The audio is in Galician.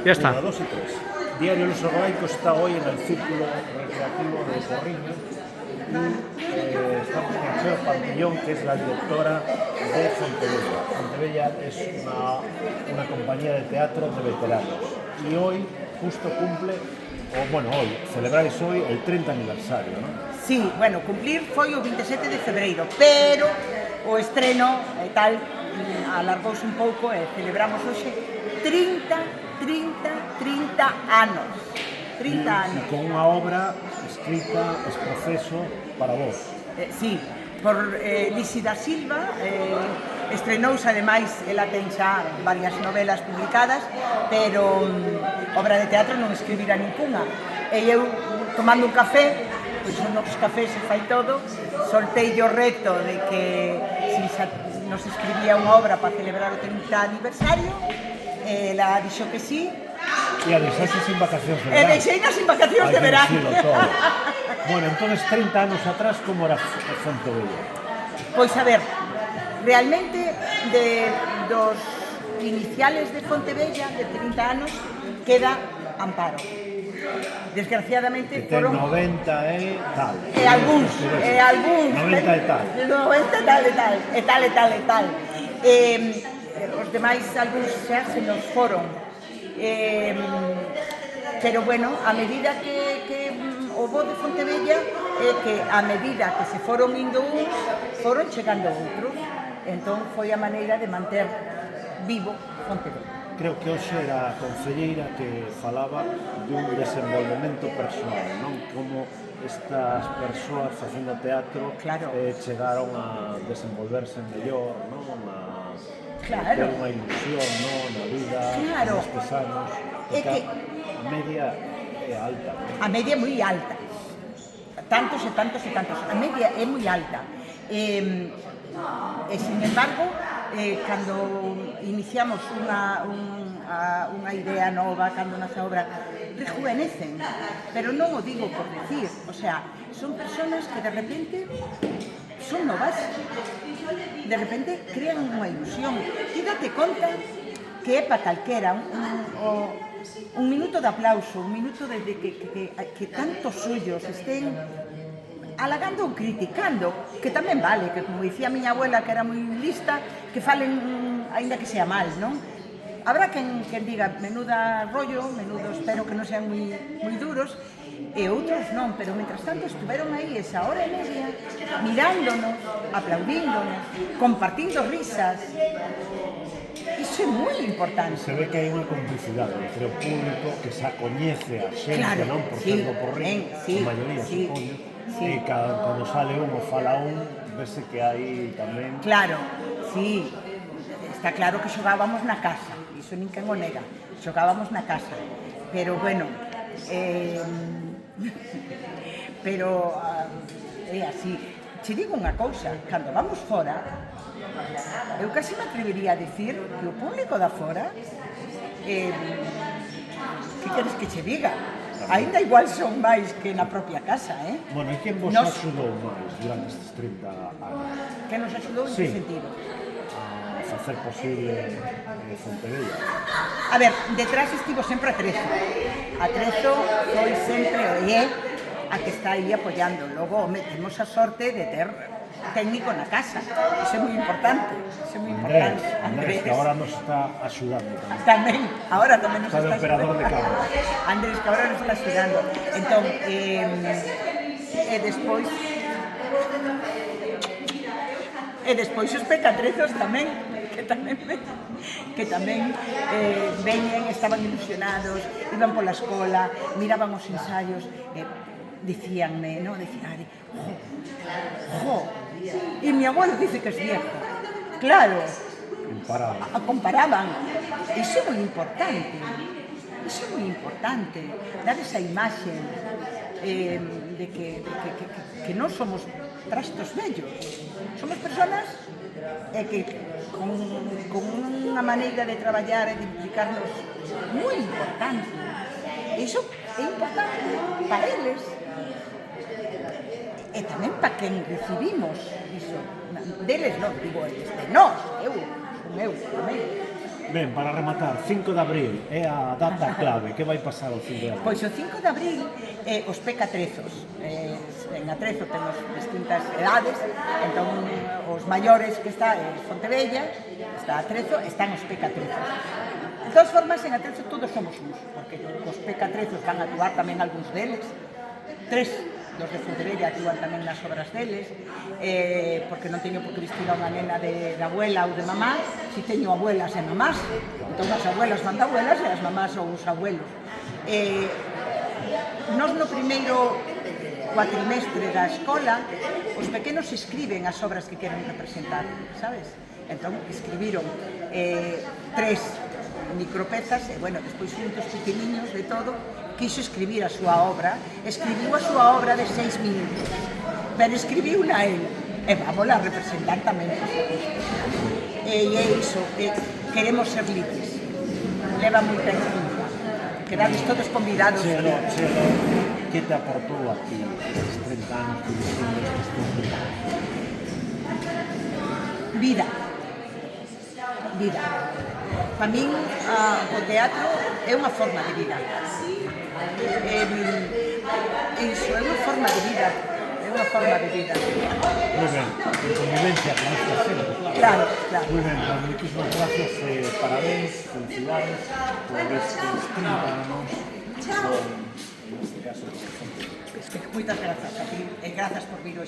Ya está. 1, 2 y 3. Diario Los Orgaicos está hoy en el Círculo Recreativo de Porriño y estamos con Cheo Pantillón, que es la directora de Fontevella. Fontevella es una compañía de teatro de veteranos y hoy justo cumple, hoy, celebráis hoy el 30 aniversario, ¿no? Sí, bueno, cumplir foi o 27 de febreiro, pero o estreno e tal alargouse un pouco e celebramos hoxe 30 anos. 30 anos. E con unha obra escrita, es proceso para vos. Sí, por Lisi da Silva, estrenouse ademais, ela ten xa varias novelas publicadas, pero obra de teatro non escribira ninguna. E eu, tomando un café, pois nos cafés se fai todo, soltei o reto de que se nos escribía unha obra para celebrar o 30 aniversario, ela dixo que sí. E a deixaxe sin vacacións de E verán. deixei-na sin vacacións de verán. Bueno, entonces 30 anos atrás, como era Fontevella? Pois a ver, realmente dos iniciales de Fontevella, de 30 anos, queda Amparo. Desgraciadamente que ten foron 90 e tal. E algúns 90 e tal. 90 e tal. Os demais, algúns xa se nos foron. Pero bueno, a medida que o bo de Fontevella é que a medida que se foron indo uns, foron chegando outros. Entón foi a maneira de manter vivo Fontevella. Creo que hoxe era a concelleira que falaba dun desenvolvemento personal, non? Como estas persoas facendo teatro chegaron a desenvolverse mellor, non? A ter unha ilusión, non? Na vida, nestes anos. Porque a media é alta, non? A media é moi alta. Tantos. A media é moi alta. E sin embargo, cando iniciamos unha idea nova, cando nace a obra, rejuvenecen, pero non o digo por decir, o sea, son personas que de repente son novas, de repente crean unha ilusión. Ti date conta que é para calquera un minuto de aplauso, un minuto de que tantos suyos estén halagando ou criticando, que tamén vale, que como dicía a miña abuela, que era moi lista, que falen, aínda que sea mal, non? Habrá quen diga, menuda rollo, menudo, espero que non sean moi duros, e outros non, pero mentras tanto estuveron aí esa hora e media, mirándonos, aplaudíndonos, compartindo risas. Iso é moi importante. Se ve que hai unha complicidade entre o público que se coñece a xente, non? Por ser do Porriño, a maioría, supoño. E cando sale un ou fala un, vese que hai tamén... Claro, sí. Está claro que xogábamos na casa, iso nin quen o nega. Xogábamos na casa. Pero, bueno, pero é así. Che digo unha cousa, cando vamos fora, eu casi me atrevería a decir que o público da fora, que queres que che diga? Ainda igual son máis que na propia casa, eh? Bueno, e quen vos axudou máis durante estes 30 anos? Quen nos axudou en que sentido? A facer posible Fontevella. A ver, detrás estivo sempre Atrezo. Atrezo foi sempre o a que está aí apoiando. Logo, temos a sorte de ter técnico na casa. Iso é moi importante. Andrés, que agora nos está axudando tamén. Agora tamén nos está de operador de cámara. Andrés, que agora nos está axudando. Entón, despois os pecatrezos tamén, que tamén veñen, estaban ilusionados, iban pola escola, miraban os ensaios, dicíanme, non? Dicían, e mi abuelo dice que es viejo. Claro, comparaban. Iso é moi importante. Dar esa imaxe de que non somos trastos vellos. Somos personas que con unha maneira de traballar e de implicarnos moi importante. Iso é importante para eles e tamén para quen recibimos iso. Deles non, digo eles, de nós, eu tamén. Ben, para rematar, 5 de abril é a data clave. Que vai pasar o 5 de abril? Pois o 5 de abril os pecatrezos. En Atrezo temos distintas edades, entón os maiores que está en Fontevella, está Atrezo, están os pecatrezos. De todas formas, en Atrezo todos somos uns, porque os pecatrezos van a actuar tamén algúns deles, 3 dos de Fontevella actúan tamén nas obras deles, porque non teño por que vestir a unha nena de abuela ou de mamá, si teño abuelas e mamás, entón as abuelas van de abuelas e as mamás ou os abuelos. Nos no primeiro cuatrimestre da escola, os pequenos escriben as obras que queren representar, sabes? Entón, escribiron 3 micropezas, e, bueno, despois un dos pequeniños de todo, quiso escribir a súa obra, escribiu a súa obra de 6 minutos, pero escribiu na él, e vámola a representar tamén, por suposto. E é iso, queremos ser libres, leva moita experiencia, quedades todos convidados. Chelo, que te aportou a ti estes 30 anos que dicindo estes libros? Vida. Para min, o teatro é unha forma de vida. Iso é unha forma de vida. Moi ben, en convivencia con esta xente. Claro. Moi ben, pues moitísimas gracias, parabéns, felicidades por estes 30 anos con, en este caso, Moitas grazas a ti, e grazas por vir hoxe.